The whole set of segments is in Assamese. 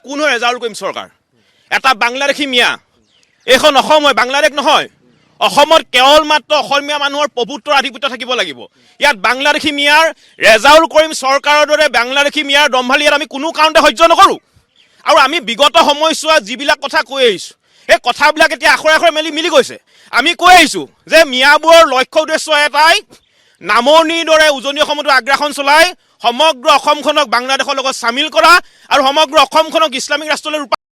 কোন হয় ৰেজাউল কৰিম চৰকাৰ এটা বাংলাদেশী মিয়া এইখন অসম হয় বাংলাদেশ নহয় অসমত কেৱল মাত্ৰ অসমীয়া মানুহৰ প্ৰভুত্বৰ আধিপত্য থাকিব লাগিব ইয়াত বাংলাদেশী মিয়াৰ ৰেজাউল কৰিম চৰকাৰৰ দৰে বাংলাদেশী মিয়াৰ দম্ভালি ইয়াত আমি কোনো কাৰণতে সহ্য নকৰোঁ আৰু আমি বিগত সময়ছোৱাত যিবিলাক কথা কৈ আহিছোঁ এই কথাবিলাক এতিয়া আখৰে আখৰে মিলি গৈছে আমি কৈ আহিছোঁ যে মিয়াবোৰৰ লক্ষ্য উদ্দেশ্য এটাই নামনিৰ দৰে উজনি অসমতো আগ্ৰাসন চলাই সমগ্ৰ অসমখনক বাংলাদেশৰ লগত চামিল কৰা আৰু সমগ্ৰ অসমখনক ইছলামিক ৰাষ্ট্ৰলৈ ৰূপান্তৰিত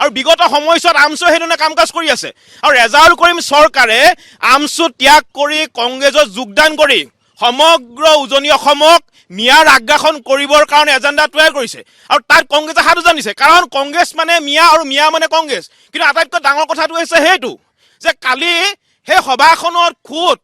আৰু বিগত সময়ছোৱাত আমছুৱে সেইধৰণে কাম কাজ কৰি আছে আৰু ৰেজাউল কৰিম চৰকাৰে আমছু ত্যাগ কৰি কংগ্ৰেছত যোগদান কৰি সমগ্ৰ উজনি অসমক মিয়াৰ আগ্ৰাসন কৰিবৰ কাৰণে এজেণ্ডা তৈয়াৰ কৰিছে আৰু তাত কংগ্ৰেছে হাত উজান দিছে কাৰণ কংগ্ৰেছ মানে মিয়া আৰু মিয়া মানে কংগ্ৰেছ কিন্তু আটাইতকৈ ডাঙৰ কথাটো হৈছে সেইটো যে কালি সেই সভাখনত খুদ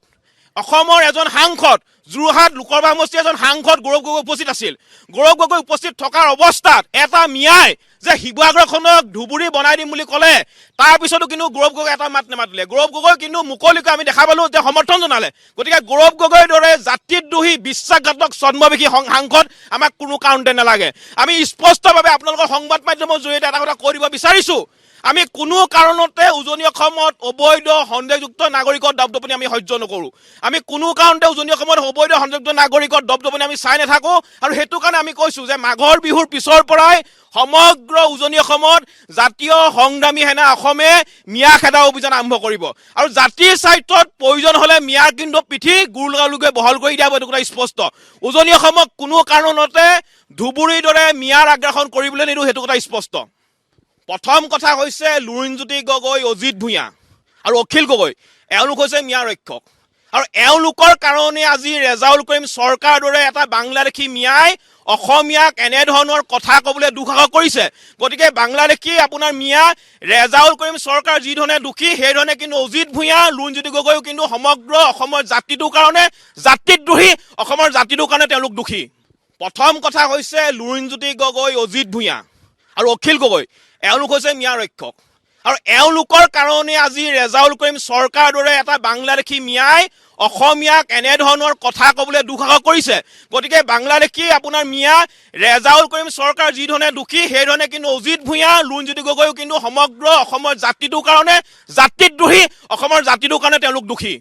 অসমৰ এজন সাংসদ যোৰহাট লোকসভা সমষ্টিৰ এজন সাংসদ গৌৰৱ গগৈ উপস্থিত আছিল গৌৰৱ গগৈ উপস্থিত থকাৰ অৱস্থাত এটা মিয়াই যে শিৱসাগৰখনক ধুবুৰী বনাই দিম বুলি ক'লে তাৰপিছতো কিন্তু গৌৰৱ গগৈ এটা মাত নেমাতিলে গৌৰৱ গগৈ কিন্তু মুকলিকৈ আমি দেখা পালোঁ যে সমৰ্থন জনালে গতিকে গৌৰৱ গগৈৰ দৰে জাতিদ্ৰোহী বিশ্বাসঘাতক ছদ্মবেশী সাংসদ আমাক কোনো কাৰণতে নালাগে আমি স্পষ্টভাৱে আপোনালোকৰ সংবাদ মাধ্যমৰ জৰিয়তে এটা কথা কৈ দিব বিচাৰিছোঁ আমি কোনো কাৰণতে উজনি অসমত অবৈধ সন্দেহযুক্ত নাগৰিকৰ দপদপনি আমি সহ্য নকৰোঁ আমি কোনো কাৰণতে উজনি অসমত অবৈধ সন্দেহযুক্ত নাগৰিকৰ দপদপনি আমি চাই নাথাকোঁ আৰু সেইটো কাৰণে আমি কৈছোঁ যে মাঘৰ বিহুৰ পিছৰ পৰাই সমগ্ৰ উজনি অসমত জাতীয় সংগ্ৰামী সেনা অসমে মিয়া খেদা অভিযান আৰম্ভ কৰিব আৰু জাতিৰ স্বাৰ্থত প্ৰয়োজন হ'লে মিয়াৰ কিন্তু পিঠি গুৰুলগালুকে বহল কৰি দিয়া এইটো কথা স্পষ্ট উজনি অসমক কোনো কাৰণতে ধুবুৰীৰ দৰে মিয়াৰ আগ্ৰাসন কৰিবলৈ নিদিওঁ সেইটো কথা স্পষ্ট প্ৰথম কথা হৈছে লুৰিণজ্যোতি গগৈ অজিত ভূঞা আৰু অখিল গগৈ এওঁলোক হৈছে মিয়া ৰক্ষক আৰু এওঁলোকৰ কাৰণে আজি ৰেজাউল কৰিম চৰকাৰৰ দৰে এটা বাংলাদেশী মিয়াই অসমীয়াক এনেধৰণৰ কথা ক'বলৈ দুঃসাহস কৰিছে গতিকে বাংলাদেশী আপোনাৰ মিয়া ৰেজাউল কৰিম চৰকাৰ যিধৰণে দুখী সেইধৰণে কিন্তু অজিত ভূঞা লুৰিণজ্যোতি গগৈও কিন্তু সমগ্ৰ অসমৰ জাতিটোৰ কাৰণে জাতিদ্ৰোহী অসমৰ জাতিটোৰ কাৰণে তেওঁলোক দুখী প্ৰথম কথা হৈছে লুৰিণজ্যোতি গগৈ অজিত ভূঞা আৰু অখিল গগৈ এওঁলোক হৈছে মিয়া ৰক্ষক আৰু এওঁলোকৰ কাৰণে আজি ৰেজাউল কৰিম চৰকাৰৰ দৰে এটা বাংলাদেশী মিয়াই অসমীয়াক এনেধৰণৰ কথা ক'বলৈ দুঃসাহস কৰিছে গতিকে বাংলাদেশী আপোনাৰ মিয়া ৰেজাউল কৰিম চৰকাৰ যিধৰণে দুখী সেইধৰণে কিন্তু অজিত ভূঞা লুৰিণজ্যোতি গগৈও কিন্তু সমগ্ৰ অসমৰ জাতিটোৰ কাৰণে জাতিদ্ৰোহী অসমৰ জাতিটোৰ কাৰণে তেওঁলোক দুখী